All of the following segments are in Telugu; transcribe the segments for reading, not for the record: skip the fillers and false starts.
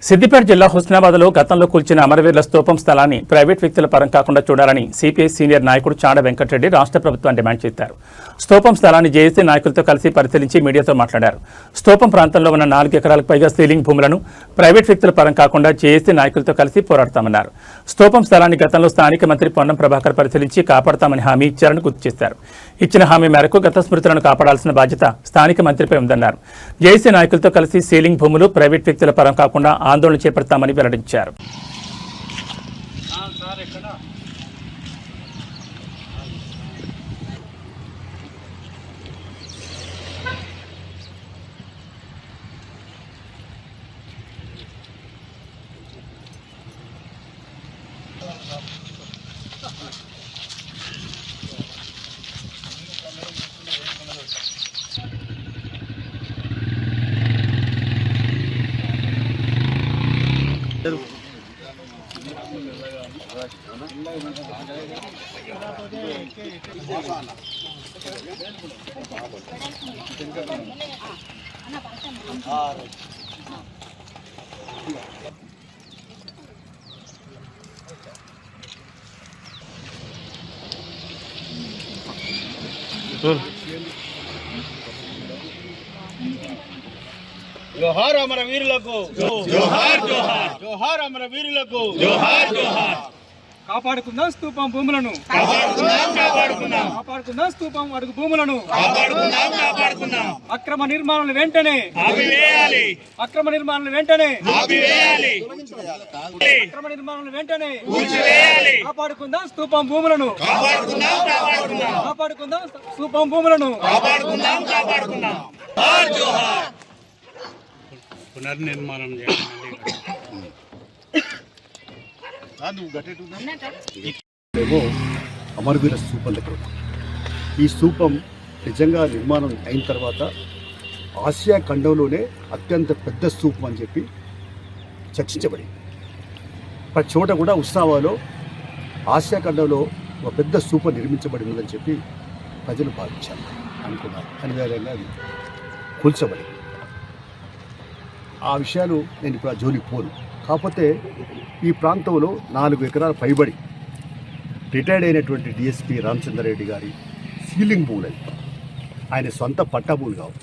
సిద్దిపేట జిల్లా హుస్నాబాద్లో గతంలో కూల్చిన అమరవీరుల స్తూపం స్థలాన్ని ప్రైవేట్ వ్యక్తుల పరం కాకుండా చూడాలని సిపిఐ సీనియర్ నాయకుడు చాడ వెంకటరెడ్డి రాష్ట్ర ప్రభుత్వాన్ని డిమాండ్ చేశారు. స్తూపం స్థలాన్ని జేఏసీ నాయకులతో కలిసి పరిశీలించి మీడియాతో మాట్లాడారు. స్తూపం ప్రాంతంలో ఉన్న 4 ఎకరాలకు పైగా సీలింగ్ భూములను ప్రైవేట్ వ్యక్తుల పరం కాకుండా జేఏసీ నాయకులతో కలిసి పోరాడతామన్నారు. స్తూపం స్థలాన్ని గతంలో స్థానిక మంత్రి పొన్నం ప్రభాకర్ పరిశీలించి కాపాడతామని హామీ ఇచ్చారని గుర్తు చేశారు. ఇచ్చిన హామీ మేరకు గత స్మృతులను కాపాడాల్సిన బాధ్యత స్థానిక మంత్రిపై ఉందన్నారు. జేఏసీ నాయకులతో కలిసి సీలింగ్ భూములు ప్రైవేట్ వ్యక్తుల పరం కాకుండా ఆందోళన చేపడతామని వెల్లడించారు. జోహార్ అమర వీరులకు జోహార్ జోహార్ జోహార్ అమర వీరులకు జోహార్ జోహార్. కాపాడుకుందాం స్తూపం భూములను, కాపాడుకుందాం స్తూపం అడుగు భూములను, అక్రమ నిర్మాణాలను వెంటనే ఆపివేయాలి, అక్రమ నిర్మాణాలను వెంటనే ఆపివేయాలి, అక్రమ నిర్మాణాలను వెంటనే కూల్చివేయాలి. కాపాడుకుందాం స్తూపం భూములను, కాపాడుకుందాం స్తూపం భూములను, కాపాడుకుందాం. జోహార్ పునర్నిర్మాణం ఏమో అమరవీర స్తూపం దగ్గర. ఈ స్తూపం నిజంగా నిర్మాణం అయిన తర్వాత ఆసియా ఖండంలోనే అత్యంత పెద్ద స్తూపం అని చెప్పి చర్చించబడింది. ప్రతి చోట కూడా ఉత్సవాలో ఆసియా ఖండంలో ఒక పెద్ద స్తూపం నిర్మించబడిందని చెప్పి ప్రజలు భావించారు, అనుకున్నారు. అనివార్యంగా అది కూల్చబడింది. ఆ విషయాలు నేను ఇప్పుడు ఆ జోలికి పోను. కాకపోతే ఈ ప్రాంతంలో 4 ఎకరాల పైబడి రిటైర్డ్ అయినటువంటి డిఎస్పీ రామచంద్రారెడ్డి గారి సీలింగ్ భూములు, ఆయన సొంత పట్టా భూములు కావు,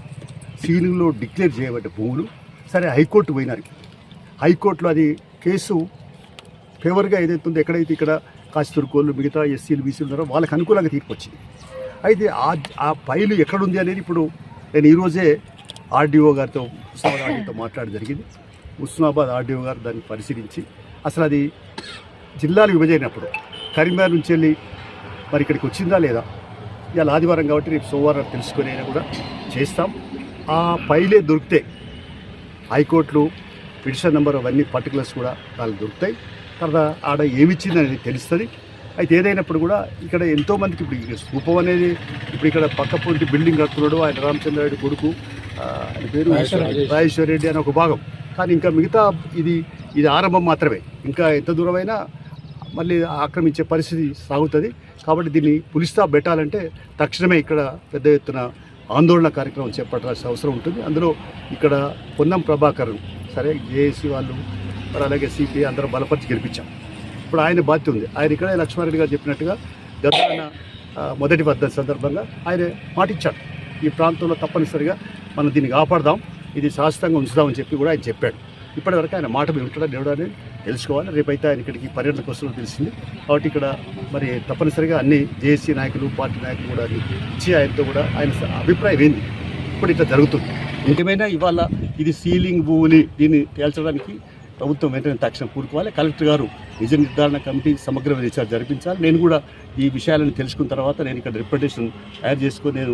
సీలింగ్లో డిక్లేర్ చేయబడ్డ భూములు. సరే, హైకోర్టు పోయినారు. హైకోర్టులో అది కేసు ఫేవర్గా ఏదైతే ఉందో, ఎక్కడైతే ఇక్కడ కాశీతుర్కోళ్ళు మిగతా ఎస్సీలు బీసీలు ఉన్నారో వాళ్ళకి అనుకూలంగా తీర్పు వచ్చింది. అయితే ఆ ఫైలు ఎక్కడుంది అనేది ఇప్పుడు నేను ఈరోజే ఆర్డీఓ గారితో, హుస్నాబాద్ ఆర్డీఓతో మాట్లాడడం జరిగింది. హుస్నాబాద్ ఆర్డీఓ గారు దాన్ని పరిశీలించి అసలు అది జిల్లాలు విభజనప్పుడు కరీంనగర్ నుంచి వెళ్ళి మరి ఇక్కడికి వచ్చిందా లేదా, ఇవాళ ఆదివారం కాబట్టి రేపు సోమవారం తెలుసుకుని అయినా కూడా చేస్తాం. ఆ ఫైలే దొరికితే హైకోర్టులు పిటిషన్ నెంబర్ అవన్నీ పర్టికులర్స్ కూడా వాళ్ళు దొరుకుతాయి. తర్వాత ఆడ ఏమిచ్చిందనేది తెలుస్తుంది. అయితే ఏదైనప్పుడు కూడా ఇక్కడ ఎంతోమందికి ఇప్పుడు స్తూపం అనేది ఇప్పుడు ఇక్కడ పక్క పొంటి బిల్డింగ్ కడుతున్నాడు ఆయన రామచంద్రారెడ్డి కొడుకు, ఆయన పేరు రాజేశ్వర రెడ్డి అని ఒక భాగం. కానీ ఇంకా మిగతా ఇది ఆరంభం మాత్రమే. ఇంకా ఎంత దూరమైనా మళ్ళీ ఆక్రమించే పరిస్థితి సాగుతుంది. కాబట్టి దీన్ని పులిస్తా పెట్టాలంటే తక్షణమే ఇక్కడ పెద్ద ఎత్తున ఆందోళన కార్యక్రమం చేపట్టాల్సిన అవసరం ఉంటుంది. అందులో ఇక్కడ పొన్నం ప్రభాకర్, సరే జేఏసీ వాళ్ళు మరి అలాగే సిపిఐ అందరూ బలపరిచి గెలిపించాం. ఇప్పుడు ఆయన బాధ్యత ఉంది. ఆయన ఇక్కడ లక్ష్మారెడ్డి గారు చెప్పినట్టుగా గత మొదటి వర్ధంతి సందర్భంగా ఆయన మాటిచ్చాడు, ఈ ప్రాంతంలో తప్పనిసరిగా మనం దీన్ని కాపాడదాం, ఇది శాశ్వతంగా ఉంచుదామని చెప్పి కూడా ఆయన చెప్పాడు. ఇప్పటివరకు ఆయన మాట మీద ఉంటాడా దేవుడు అనేది తెలుసుకోవాలి. రేపైతే ఆయన ఇక్కడికి పర్యటన కోసం తెలిసింది. కాబట్టి ఇక్కడ మరి తప్పనిసరిగా అన్ని జేఏసీ నాయకులు, పార్టీ నాయకులు కూడా ఇచ్చి ఆయనతో కూడా ఆయన అభిప్రాయం ఏంది ఇప్పుడు ఇట్లా జరుగుతుంది. ఇంకేమైనా ఇవాళ ఇది సీలింగ్ భూమిని దీన్ని తేల్చడానికి ప్రభుత్వం వెంటనే తక్షణం కూరుకోవాలి. కలెక్టర్ గారు నిజ నిర్ధారణ కమిటీ సమగ్ర విచారణ జరిపించాలి. నేను కూడా ఈ విషయాలను తెలుసుకున్న తర్వాత నేను ఇక్కడ రిప్రజెంటేషన్ తయారు చేసుకొని నేను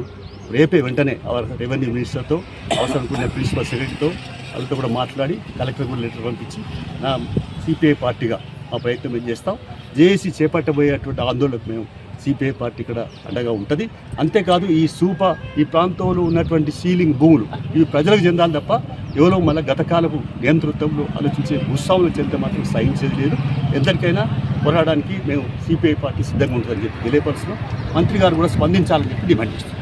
రేపే వెంటనే రెవెన్యూ మినిస్టర్తో, అవసరం కూడా ప్రిన్సిపల్ సెక్రటరీతో వాళ్ళతో కూడా మాట్లాడి కలెక్టర్ కూడా లెటర్ పంపించి నా సిపిఐ పార్టీగా మా ప్రయత్నం ఏం చేస్తాం. జేఏసీ చేపట్టబోయేటువంటి ఆందోళనకు మేము సిపిఐ పార్టీ ఇక్కడ అండగా ఉంటుంది. అంతేకాదు ఈ ప్రాంతంలో ఉన్నటువంటి సీలింగ్ భూములు ఇవి ప్రజలకు చెందాలి తప్ప ఎవరో మళ్ళీ గతకాలపు నియంతృత్వంలో ఆలోచించే భూస్వాములకు చెందితే మాత్రం సహించేది లేదు. ఎంతటికైనా పోరాడడానికి మేము సిపిఐ పార్టీ సిద్ధంగా ఉంటుందని చెప్పి తెలియపరుస్తున్నాం. మంత్రి గారు కూడా స్పందించాలని చెప్పి డిమాండ్ చేస్తున్నాం.